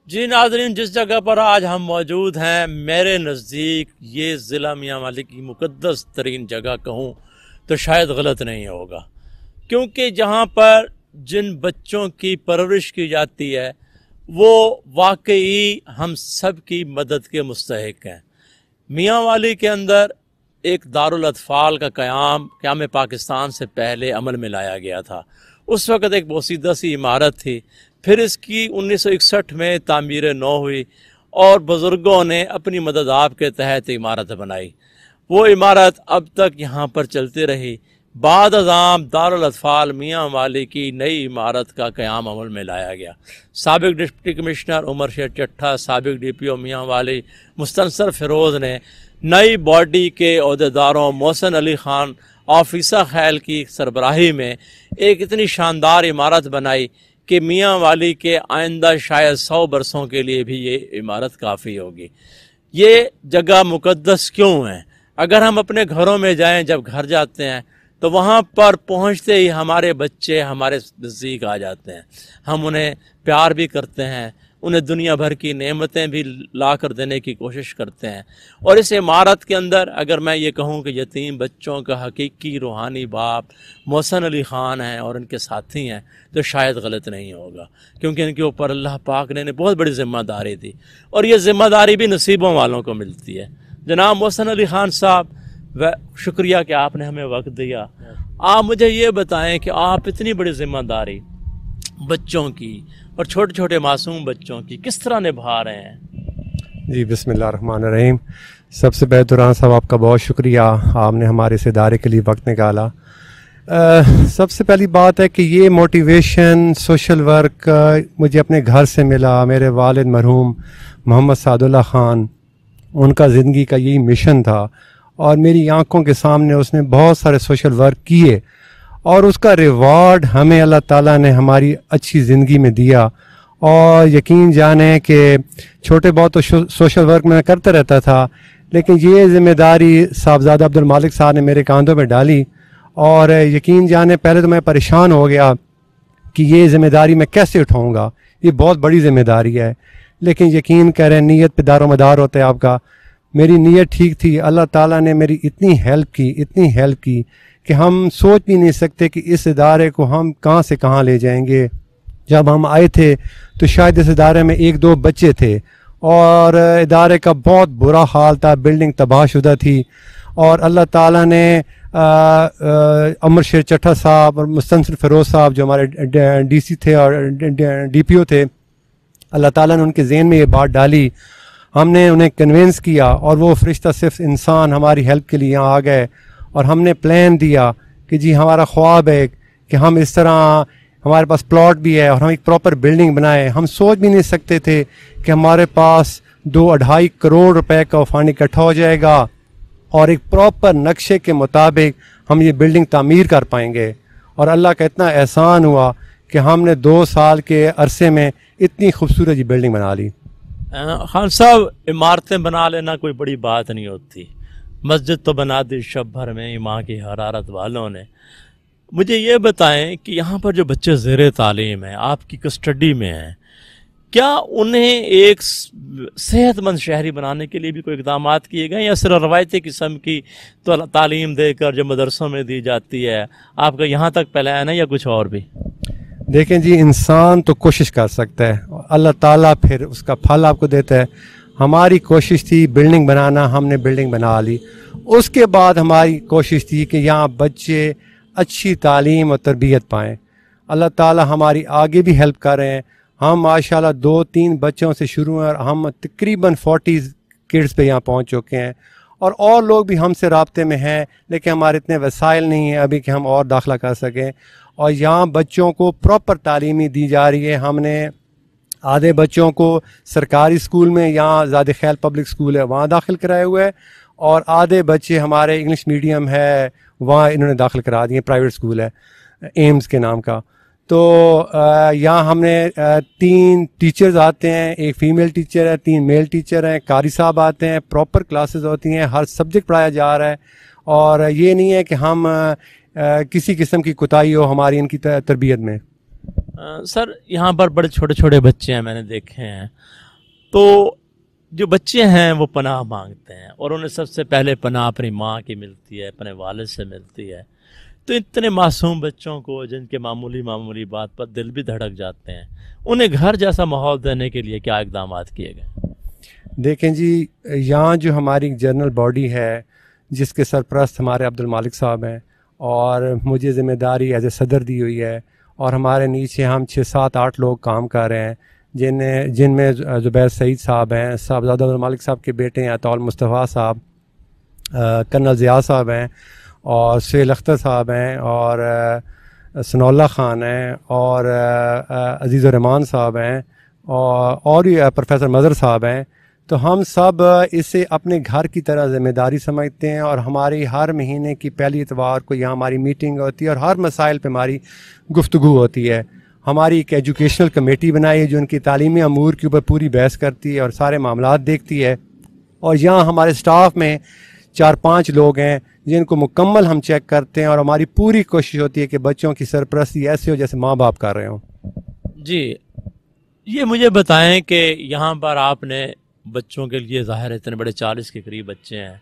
جی ناظرین، جس جگہ پر آج ہم موجود ہیں میرے نزدیک یہ ضلع میاں والی کی مقدس ترین جگہ کہوں تو شاید غلط نہیں ہوگا، کیونکہ جہاں پر جن بچوں کی پرورش کی جاتی ہے وہ واقعی ہم سب کی مدد کے مستحق ہیں۔ میاں والی کے اندر ایک دارالاطفال کا قیام پاکستان سے پہلے عمل میں لایا گیا تھا۔ اس وقت ایک بوسیدہ سی عمارت تھی، پھر اس کی 1961 میں تعمیر نو ہوئی اور بزرگوں نے اپنی مدد آپ کے تحت عمارت بنائی۔ وہ عمارت اب تک یہاں پر چلتی رہی۔ بعد ازاں دارالاطفال میاں والی کی نئی عمارت کا قیام عمل میں لایا گیا۔ سابق ڈپٹی کمشنر عمر شیر چٹھا، سابق ڈی پی او میاں والی مستنصر فیروز نے نئی باڈی کے عہدیداروں محسن علی خان آفیسہ خیل کی سربراہی میں ایک اتنی شاندار عمارت بنائی کہ میاں والی کے آئندہ شاید 100 برسوں کے لیے بھی یہ عمارت کافی ہوگی۔ یہ جگہ مقدس کیوں ہے؟ اگر ہم اپنے گھروں میں جائیں، جب گھر جاتے ہیں تو وہاں پر پہنچتے ہی ہمارے بچے ہمارے نزدیک آ جاتے ہیں، ہم انہیں پیار بھی کرتے ہیں، انہیں دنیا بھر کی نعمتیں بھی لا کر دینے کی کوشش کرتے ہیں۔ اور اس عمارت کے اندر اگر میں یہ کہوں کہ یتیم بچوں کا حقیقی روحانی باپ محسن علی خان ہیں اور ان کے ساتھی ہیں تو شاید غلط نہیں ہوگا، کیونکہ ان کے اوپر اللہ پاک نے بہت بڑی ذمہ داری دی، اور یہ ذمہ داری بھی نصیبوں والوں کو ملتی ہے۔ جناب محسن علی خان صاحب، شکریہ کہ آپ نے ہمیں وقت دیا۔ آپ مجھے یہ بتائیں کہ آپ اتنی بڑی ذمہ داری بچوں کی اور چھوٹے چھوٹے معصوم بچوں کی کس طرح نبھا رہے ہیں؟ جی بسم اللہ الرحمن الرحیم۔ سب سے پہلے دوران صاحب آپ کا بہت شکریہ، آپ نے ہمارے اس ادارے کے لیے وقت نکالا۔ سب سے پہلی بات ہے کہ یہ موٹیویشن سوشل ورک مجھے اپنے گھر سے ملا۔ میرے والد مرحوم محمد سعد اللہ خان، ان کا زندگی کا یہی مشن تھا، اور میری آنکھوں کے سامنے اس نے بہت سارے سوشل ورک کیے، اور اس کا ریوارڈ ہمیں اللہ تعالیٰ نے ہماری اچھی زندگی میں دیا۔ اور یقین جانیں کہ چھوٹے بہت تو سوشل ورک میں کرتا رہتا تھا، لیکن یہ ذمہ داری صاحبزادہ عبد المالک صاحب نے میرے کاندھوں میں ڈالی، اور یقین جانیں پہلے تو میں پریشان ہو گیا کہ یہ ذمہ داری میں کیسے اٹھاؤں گا، یہ بہت بڑی ذمہ داری ہے، لیکن یقین کریں نیت پہ دار و مدار ہوتا ہے آپ کا۔ میری نیت ٹھیک تھی، اللہ تعالیٰ نے میری اتنی ہیلپ کی کہ ہم سوچ بھی نہیں سکتے کہ اس ادارے کو ہم کہاں سے کہاں لے جائیں گے۔ جب ہم آئے تھے تو شاید اس ادارے میں 1-2 بچے تھے، اور ادارے کا بہت برا حال تھا، بلڈنگ تباہ شدہ تھی، اور اللہ تعالیٰ نے عمر شیر چٹھا صاحب اور مستنصر فیروز صاحب جو ہمارے ڈی سی تھے اور ڈی پی او تھے، اللہ تعالیٰ نے ان کے ذہن میں یہ بات ڈالی، ہم نے انہیں کنونس کیا، اور وہ فرشتہ صرف انسان ہماری ہیلپ کے لیے یہاں آ گئے، اور ہم نے پلان دیا کہ جی ہمارا خواب ہے کہ ہم اس طرح، ہمارے پاس پلاٹ بھی ہے اور ہم ایک پراپر بلڈنگ بنائیں۔ ہم سوچ بھی نہیں سکتے تھے کہ ہمارے پاس 2-2.5 کروڑ روپے کا فنڈ اکٹھا ہو جائے گا، اور ایک پراپر نقشے کے مطابق ہم یہ بلڈنگ تعمیر کر پائیں گے۔ اور اللہ کا اتنا احسان ہوا کہ ہم نے 2 سال کے عرصے میں اتنی خوبصورت یہ بلڈنگ بنا لی۔ خان صاحب، عمارتیں بنا لینا کوئی بڑی بات نہیں ہوتی، مسجد تو بنا دی شب بھر میں ماں کی حرارت والوں نے۔ مجھے یہ بتائیں کہ یہاں پر جو بچے زیر تعلیم ہیں، آپ کی کسٹڈی میں ہیں، کیا انہیں ایک صحت مند شہری بنانے کے لیے بھی کوئی اقدامات کیے گئے، یا صرف روایتی قسم کی تعلیم دے کر جو مدرسوں میں دی جاتی ہے آپ کا یہاں تک پلان ہے، یا کچھ اور بھی؟ دیکھیں جی، انسان تو کوشش کر سکتا ہے، اللہ تعالیٰ پھر اس کا پھل آپ کو دیتا ہے۔ ہماری کوشش تھی بلڈنگ بنانا، ہم نے بلڈنگ بنا لی۔ اس کے بعد ہماری کوشش تھی کہ یہاں بچے اچھی تعلیم اور تربیت پائیں۔ اللہ تعالیٰ ہماری آگے بھی ہیلپ کر رہے ہیں۔ ہم ماشاءاللہ 2-3 بچوں سے شروع ہیں، اور ہم تقریباً 40 کڈس پہ یہاں پہنچ چکے ہیں، اور لوگ بھی ہم سے رابطے میں ہیں، لیکن ہمارے اتنے وسائل نہیں ہیں ابھی کہ ہم اور داخلہ کر سکیں۔ اور یہاں بچوں کو پراپر تعلیمی دی جا رہی ہے۔ ہم نے آدھے بچوں کو سرکاری اسکول میں، یہاں زاد خیل پبلک اسکول ہے وہاں داخل کرائے ہوئے ہے، اور آدھے بچے ہمارے انگلش میڈیم ہے وہاں انہوں نے داخل کرا دیے، پرائیویٹ اسکول ہے ایمز کے نام کا۔ تو یہاں ہم نے 3 ٹیچرز آتے ہیں، ایک فیمیل ٹیچر ہے، 3 میل ٹیچر ہیں، قاری صاحب آتے ہیں، پراپر کلاسز ہوتی ہیں، ہر سبجیکٹ پڑھایا جا رہا ہے، اور یہ نہیں ہے کہ ہم کسی قسم کی کوتاہی ہو ہماری ان کی تربیت میں۔ سر یہاں پر بڑے چھوٹے چھوٹے بچے ہیں، میں نے دیکھے ہیں، تو جو بچے ہیں وہ پناہ مانگتے ہیں اور انہیں سب سے پہلے پناہ اپنی ماں کی ملتی ہے، اپنے والد سے ملتی ہے. تو اتنے معصوم بچوں کو جن کے معمولی بات پر دل بھی دھڑک جاتے ہیں، انہیں گھر جیسا ماحول دینے کے لیے کیا اقدامات کیے گئے؟ دیکھیں جی، یہاں جو ہماری جنرل باڈی ہے جس کے سرپرست ہمارے عبد المالک صاحب ہیں، اور مجھے ذمہ داری ایز اے صدر دی ہوئی ہے، اور ہمارے نیچے ہم 6-7-8 لوگ کام کر رہے ہیں، جن میں زبیر سعید صاحب ہیں، صاحبزادہ عبد المالک صاحب کے بیٹے ہیں اطول مصطفیٰ صاحب، کرنل ضیاء صاحب ہیں، اور سہیل اختر صاحب ہیں، اور ثناء اللہ خان ہیں، اور عزیز الرحمان صاحب ہیں، اور پروفیسر مظہر صاحب ہیں. تو ہم سب اسے اپنے گھر کی طرح ذمہ داری سمجھتے ہیں، اور ہماری ہر مہینے کی پہلی اتوار کو یہاں ہماری میٹنگ ہوتی ہے اور ہر مسائل پہ ہماری گفتگو ہوتی ہے. ہماری ایک ایجوکیشنل کمیٹی بنائی ہے جو ان کی تعلیمی امور کے اوپر پوری بحث کرتی ہے اور سارے معاملات دیکھتی ہے. اور یہاں ہمارے سٹاف میں 4-5 لوگ ہیں جن کو مکمل ہم چیک کرتے ہیں، اور ہماری پوری کوشش ہوتی ہے کہ بچوں کی سرپرستی ایسے ہو جیسے ماں باپ کر رہے ہوں. جی، یہ مجھے بتائیں کہ یہاں پر آپ نے بچوں کے لیے، ظاہر ہے اتنے بڑے 40 کے قریب بچے ہیں،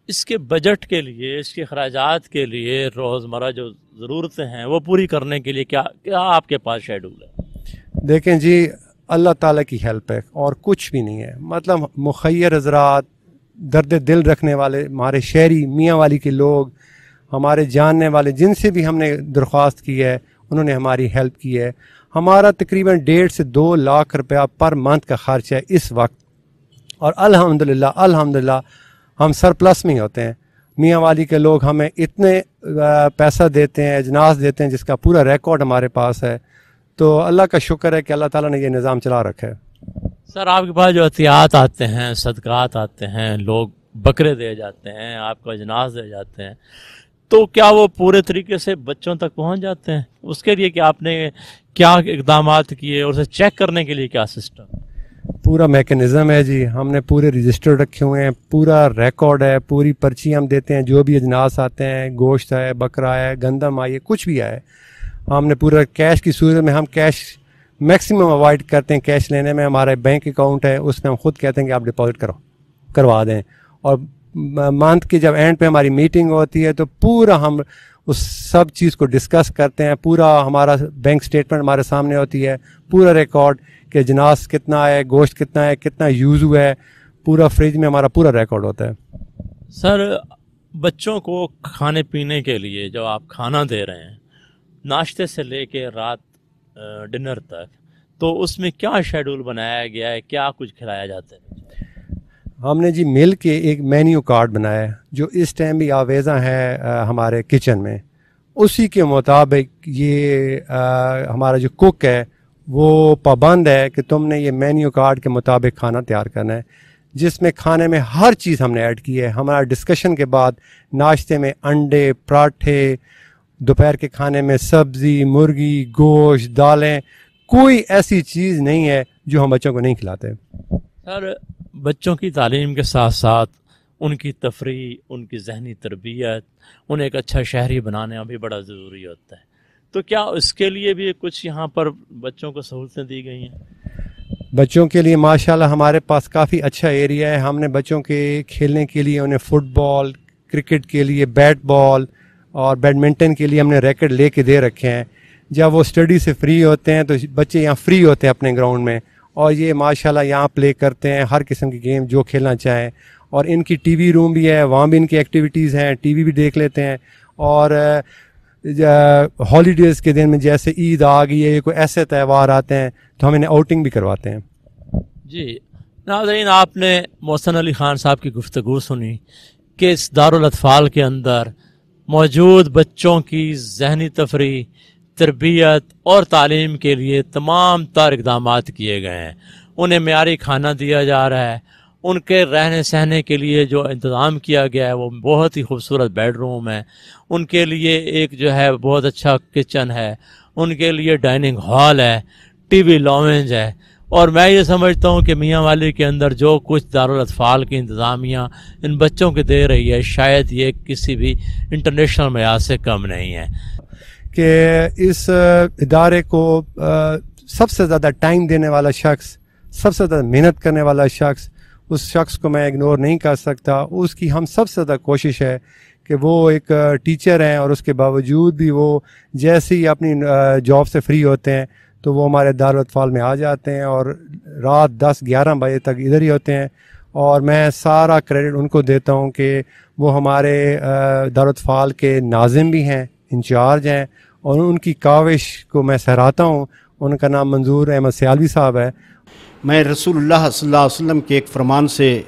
اس کے بجٹ کے لیے، اس کے اخراجات کے لیے، روزمرہ جو ضرورتیں ہیں وہ پوری کرنے کے لیے کیا آپ کے پاس شیڈول ہے؟ دیکھیں جی، اللہ تعالیٰ کی ہیلپ ہے اور کچھ بھی نہیں ہے. مطلب مخیر حضرات، درد دل رکھنے والے ہمارے شہری میاں والی کے لوگ، ہمارے جاننے والے جن سے بھی ہم نے درخواست کی ہے انہوں نے ہماری ہیلپ کی ہے. ہمارا تقریباً 1.5 سے 2 لاکھ روپیہ پر منتھ کا خرچ ہے اس وقت، اور الحمدللہ ہم سرپلس میں ہوتے ہیں. میاں والی کے لوگ ہمیں اتنے پیسہ دیتے ہیں، اجناس دیتے ہیں، جس کا پورا ریکارڈ ہمارے پاس ہے. تو اللہ کا شکر ہے کہ اللہ تعالیٰ نے یہ نظام چلا رکھا ہے. سر آپ کے پاس جو عطیات آتے ہیں، صدقات آتے ہیں، لوگ بکرے دے جاتے ہیں، آپ کو اجناس دے جاتے ہیں، تو کیا وہ پورے طریقے سے بچوں تک پہنچ جاتے ہیں؟ اس کے لیے کہ آپ نے کیا اقدامات کیے اور اسے چیک کرنے کے لیے کیا سسٹم؟ پورا میکینزم ہے جی، ہم نے پورے رجسٹر رکھے ہوئے ہیں، پورا ریکارڈ ہے، پوری پرچی ہم دیتے ہیں. جو بھی اجناس آتے ہیں، گوشت ہے، بکرا ہے، گندم آئی ہے، کچھ بھی آئے، ہم نے پورا کیش کی صورت میں، ہم کیش میکسیمم اوائڈ کرتے ہیں کیش لینے میں. ہمارا بینک اکاؤنٹ ہے، اس میں ہم خود کہتے ہیں کہ آپ ڈپازٹ کروا دیں. اور منتھ کے جب اینڈ پہ ہماری میٹنگ ہوتی ہے تو پورا ہم اس سب چیز کو ڈسکس کرتے ہیں. پورا ہمارا بینک سٹیٹمنٹ ہمارے سامنے ہوتی ہے، پورا ریکارڈ کہ اجناس کتنا ہے، گوشت کتنا ہے، کتنا یوز ہوا ہے، پورا فریج میں ہمارا پورا ریکارڈ ہوتا ہے. سر بچوں کو کھانے پینے کے لیے جو آپ کھانا دے رہے ہیں، ناشتے سے لے کے رات ڈنر تک، تو اس میں کیا شیڈول بنایا گیا ہے؟ کیا کچھ کھلایا جاتا ہے؟ ہم نے جی مل کے ایک مینیو کارڈ بنایا ہے جو اس ٹائم بھی آویزاں ہے ہمارے کچن میں. اسی کے مطابق یہ ہمارا جو کوک ہے وہ پابند ہے کہ تم نے یہ مینیو کارڈ کے مطابق کھانا تیار کرنا ہے، جس میں کھانے میں ہر چیز ہم نے ایڈ کی ہے. ہمارا ڈسکشن کے بعد ناشتے میں انڈے، پراٹھے، دوپہر کے کھانے میں سبزی، مرغی، گوشت، دالیں، کوئی ایسی چیز نہیں ہے جو ہم بچوں کو نہیں کھلاتے. سر بچوں کی تعلیم کے ساتھ ساتھ ان کی تفریح، ان کی ذہنی تربیت، انہیں ایک اچھا شہری بنانا بھی بڑا ضروری ہوتا ہے، تو کیا اس کے لیے بھی کچھ یہاں پر بچوں کو سہولتیں دی گئی ہیں؟ بچوں کے لیے ماشاءاللہ ہمارے پاس کافی اچھا ایریا ہے. ہم نے بچوں کے کھیلنے کے لیے انہیں فٹ بال، کرکٹ کے لیے بیٹ بال اور بیڈمنٹن کے لیے ہم نے ریکٹ لے کے دے رکھے ہیں. جب وہ اسٹڈی سے فری ہوتے ہیں تو بچے یہاں فری ہوتے ہیں اپنے گراؤنڈ میں، اور یہ ماشاءاللہ یہاں پلے کرتے ہیں ہر قسم کی گیم جو کھیلنا چاہیں. اور ان کی ٹی وی روم بھی ہے، وہاں بھی ان کی ایکٹیویٹیز ہیں، ٹی وی بھی دیکھ لیتے ہیں. اور ہالیڈیز کے دن میں جیسے عید آ گئی ہے، کوئی ایسے تہوار آتے ہیں تو ہم انہیں آؤٹنگ بھی کرواتے ہیں. جی ناظرین، آپ نے محسن علی خان صاحب کی گفتگو سنی کہ اس دارالاطفال کے اندر موجود بچوں کی ذہنی تفریح، تربیت اور تعلیم کے لیے تمام تر اقدامات کیے گئے ہیں. انہیں معیاری کھانا دیا جا رہا ہے، ان کے رہنے سہنے کے لیے جو انتظام کیا گیا ہے وہ بہت ہی خوبصورت بیڈ روم ہے، ان کے لیے ایک جو ہے بہت اچھا کچن ہے، ان کے لیے ڈائننگ ہال ہے، ٹی وی لاؤنج ہے. اور میں یہ سمجھتا ہوں کہ میاں والی کے اندر جو کچھ دارالاطفال کی انتظامیہ ان بچوں کے دے رہی ہے، شاید یہ کسی بھی انٹرنیشنل معیار سے کم نہیں ہے. کہ اس ادارے کو سب سے زیادہ ٹائم دینے والا شخص، سب سے زیادہ محنت کرنے والا شخص، اس شخص کو میں اگنور نہیں کر سکتا. اس کی ہم سب سے زیادہ کوشش ہے کہ وہ ایک ٹیچر ہیں اور اس کے باوجود بھی وہ جیسے ہی اپنی جاب سے فری ہوتے ہیں تو وہ ہمارے دارالاطفال میں آ جاتے ہیں اور رات 10-11 بجے تک ادھر ہی ہوتے ہیں. اور میں سارا کریڈٹ ان کو دیتا ہوں کہ وہ ہمارے دارالاطفال کے ناظم بھی ہیں، انچارج ہیں، اور ان کی کاوش کو میں سراہتا ہوں. ان کا نام منظور احمد سیالوی صاحب ہے. میں رسول اللہ صلی اللہ علیہ وسلم کے ایک فرمان سے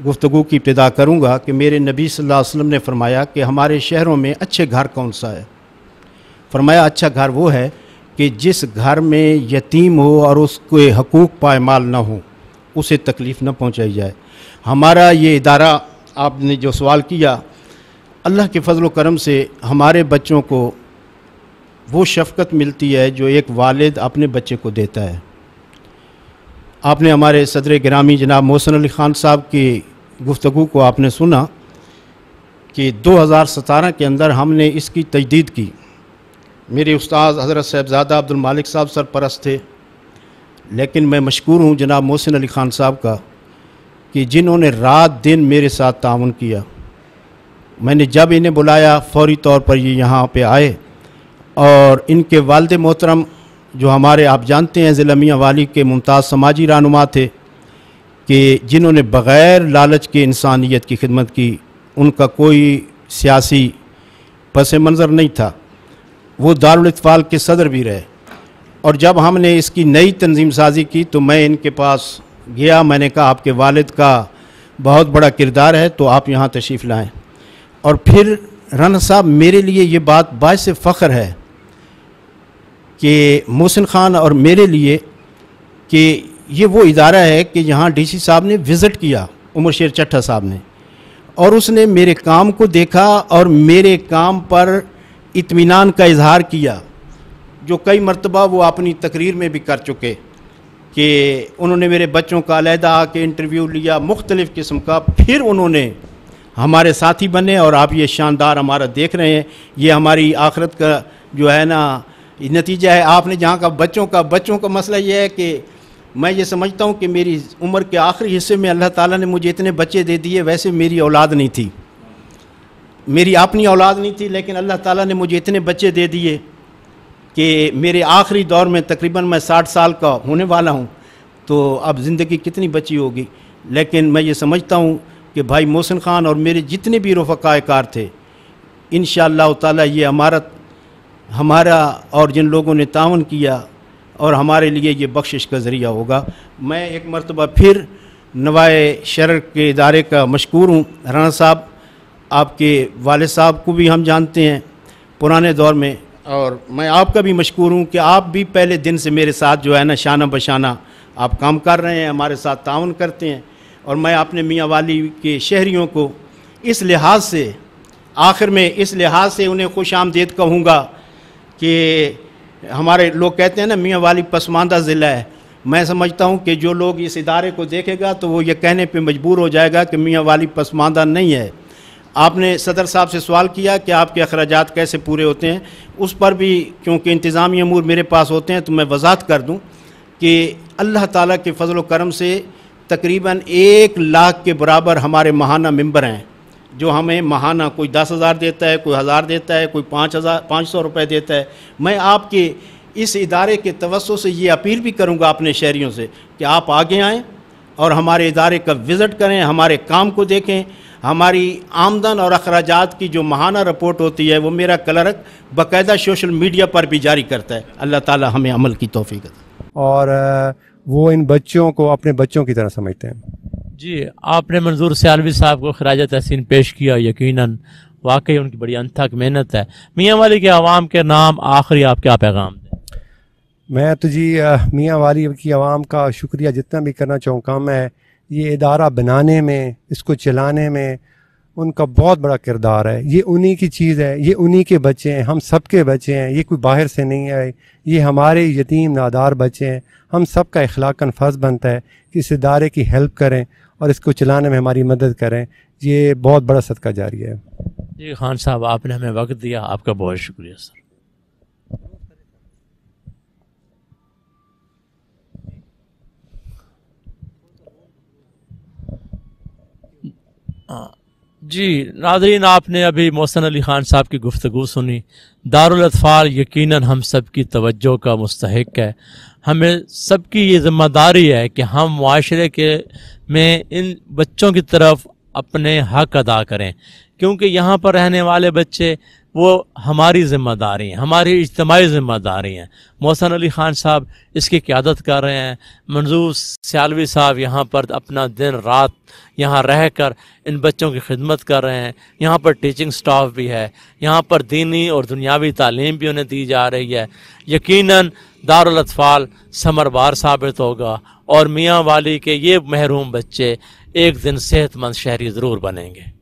گفتگو کی ابتدا کروں گا کہ میرے نبی صلی اللہ علیہ وسلم نے فرمایا کہ ہمارے شہروں میں اچھے گھر کون سا ہے؟ فرمایا اچھا گھر وہ ہے کہ جس گھر میں یتیم ہو اور اس کے حقوق پائمال نہ ہوں، اسے تکلیف نہ پہنچائی جائے. ہمارا یہ ادارہ، آپ نے جو سوال کیا، اللہ کے فضل و کرم سے ہمارے بچوں کو وہ شفقت ملتی ہے جو ایک والد اپنے بچے کو دیتا ہے. آپ نے ہمارے صدر گرامی جناب محسن علی خان صاحب کی گفتگو کو آپ نے سنا کہ 2017 کے اندر ہم نے اس کی تجدید کی. میرے استاد حضرت صاحبزادہ عبد المالک صاحب سرپرست تھے، لیکن میں مشکور ہوں جناب محسن علی خان صاحب کا کہ جنہوں نے رات دن میرے ساتھ تعاون کیا. میں نے جب انہیں بلایا فوری طور پر یہ یہاں پہ آئے، اور ان کے والد محترم جو ہمارے آپ جانتے ہیں ضلع میاں والی کے ممتاز سماجی رہنما تھے کہ جنہوں نے بغیر لالچ کے انسانیت کی خدمت کی. ان کا کوئی سیاسی پس منظر نہیں تھا، وہ دارالاطفال کے صدر بھی رہے. اور جب ہم نے اس کی نئی تنظیم سازی کی تو میں ان کے پاس گیا. میں نے کہا آپ کے والد کا بہت بڑا کردار ہے تو آپ یہاں تشریف لائیں. اور پھر رانا صاحب میرے لیے یہ بات باعث فخر ہے کہ محسن خان اور میرے لیے کہ یہ وہ ادارہ ہے کہ یہاں ڈی سی صاحب نے وزٹ کیا، عمر شیر چٹھا صاحب نے، اور اس نے میرے کام کو دیکھا اور میرے کام پر اطمینان کا اظہار کیا، جو کئی مرتبہ وہ اپنی تقریر میں بھی کر چکے کہ انہوں نے میرے بچوں کا علیحدہ آ کے انٹرویو لیا مختلف قسم کا. پھر انہوں نے ہمارے ساتھی بنے اور آپ یہ شاندار ہمارا دیکھ رہے ہیں. یہ ہماری آخرت کا جو ہے نا نتیجہ ہے. آپ نے جہاں کا بچوں کا مسئلہ یہ ہے کہ میں یہ سمجھتا ہوں کہ میری عمر کے آخری حصے میں اللہ تعالیٰ نے مجھے اتنے بچے دے دیے. ویسے میری اولاد نہیں تھی، میری اپنی اولاد نہیں تھی، لیکن اللہ تعالیٰ نے مجھے اتنے بچے دے دیے کہ میرے آخری دور میں تقریباً میں 60 سال کا ہونے والا ہوں. تو اب زندگی کتنی بچی ہوگی. لیکن میں یہ سمجھتا ہوں کہ بھائی محسن خان اور میرے جتنے بھی رفقائے کار تھے، انشاءاللہ تعالیٰ یہ ہمارا اور جن لوگوں نے تعاون کیا اور ہمارے لیے یہ بخشش کا ذریعہ ہوگا. میں ایک مرتبہ پھر نوائے شرع کے ادارے کا مشکور ہوں. رانا صاحب، آپ کے والد صاحب کو بھی ہم جانتے ہیں پرانے دور میں، اور میں آپ کا بھی مشکور ہوں کہ آپ بھی پہلے دن سے میرے ساتھ جو ہے نا شانہ بشانہ آپ کام کر رہے ہیں، ہمارے ساتھ تعاون کرتے ہیں. اور میں اپنے میاں والی کے شہریوں کو اس لحاظ سے آخر میں اس لحاظ سے انہیں خوش آمدید کہوں گا کہ ہمارے لوگ کہتے ہیں نا میاں والی پسماندہ ضلع ہے. میں سمجھتا ہوں کہ جو لوگ اس ادارے کو دیکھے گا تو وہ یہ کہنے پہ مجبور ہو جائے گا کہ میاں والی پسماندہ نہیں ہے. آپ نے صدر صاحب سے سوال کیا کہ آپ کے اخراجات کیسے پورے ہوتے ہیں. اس پر بھی کیونکہ انتظامی امور میرے پاس ہوتے ہیں تو میں وضاحت کر دوں کہ اللہ تعالیٰ کے فضل و کرم سے تقریباً 1 لاکھ کے برابر ہمارے ماہانہ ممبر ہیں، جو ہمیں ماہانہ کوئی 10,000 دیتا ہے، کوئی 1,000 دیتا ہے، کوئی 500 روپے دیتا ہے. میں آپ کے اس ادارے کے توسط سے یہ اپیل بھی کروں گا اپنے شہریوں سے کہ آپ آگے آئیں اور ہمارے ادارے کا وزٹ کریں، ہمارے کام کو دیکھیں. ہماری آمدن اور اخراجات کی جو ماہانہ رپورٹ ہوتی ہے وہ میرا کلرک باقاعدہ سوشل میڈیا پر بھی جاری کرتا ہے. اللہ تعالی ہمیں عمل کی توفیق دے. اور وہ ان بچوں کو اپنے بچوں کی طرح سمجھتے ہیں. جی، آپ نے منظور سیالوی صاحب کو خراج تحسین پیش کیا. یقیناً واقعی ان کی بڑی انتھک محنت ہے. میاں والی کے عوام کے نام آخری آپ کیا پیغام دیں؟ میں تو جی میاں والی کی عوام کا شکریہ جتنا بھی کرنا چاہوں کم ہے. یہ ادارہ بنانے میں، اس کو چلانے میں ان کا بہت بڑا کردار ہے. یہ انہی کی چیز ہے، یہ انہی کے بچے ہیں، ہم سب کے بچے ہیں. یہ کوئی باہر سے نہیں ہے، یہ ہمارے یتیم نادار بچے ہیں. ہم سب کا اخلاقاً فرض بنتا ہے کہ اس ادارے کی ہیلپ کریں اور اس کو چلانے میں ہماری مدد کریں. یہ بہت بڑا صدقہ جاری ہے. جی خان صاحب، آپ نے ہمیں وقت دیا، آپ کا بہت شکریہ سر. جی ناظرین، آپ نے ابھی محسن علی خان صاحب کی گفتگو سنی۔ دارالاطفال یقیناً ہم سب کی توجہ کا مستحق ہے۔ ہمیں سب کی یہ ذمہ داری ہے کہ ہم معاشرے میں ان بچوں کی طرف اپنے حق ادا کریں، کیونکہ یہاں پر رہنے والے بچے وہ ہماری ذمہ داری ہیں، ہماری اجتماعی ذمہ داری ہیں۔ محسن علی خان صاحب اس کی قیادت کر رہے ہیں، منظور سیالوی صاحب یہاں پر اپنا دن رات یہاں رہ کر ان بچوں کی خدمت کر رہے ہیں۔ یہاں پر ٹیچنگ سٹاف بھی ہے، یہاں پر دینی اور دنیاوی تعلیم بھی انہیں دی جا رہی ہے۔ یقیناً دارالاطفال ثمربار ثابت ہوگا اور میاں والی کے یہ محروم بچے ایک دن صحت مند شہری ضرور بنیں گے۔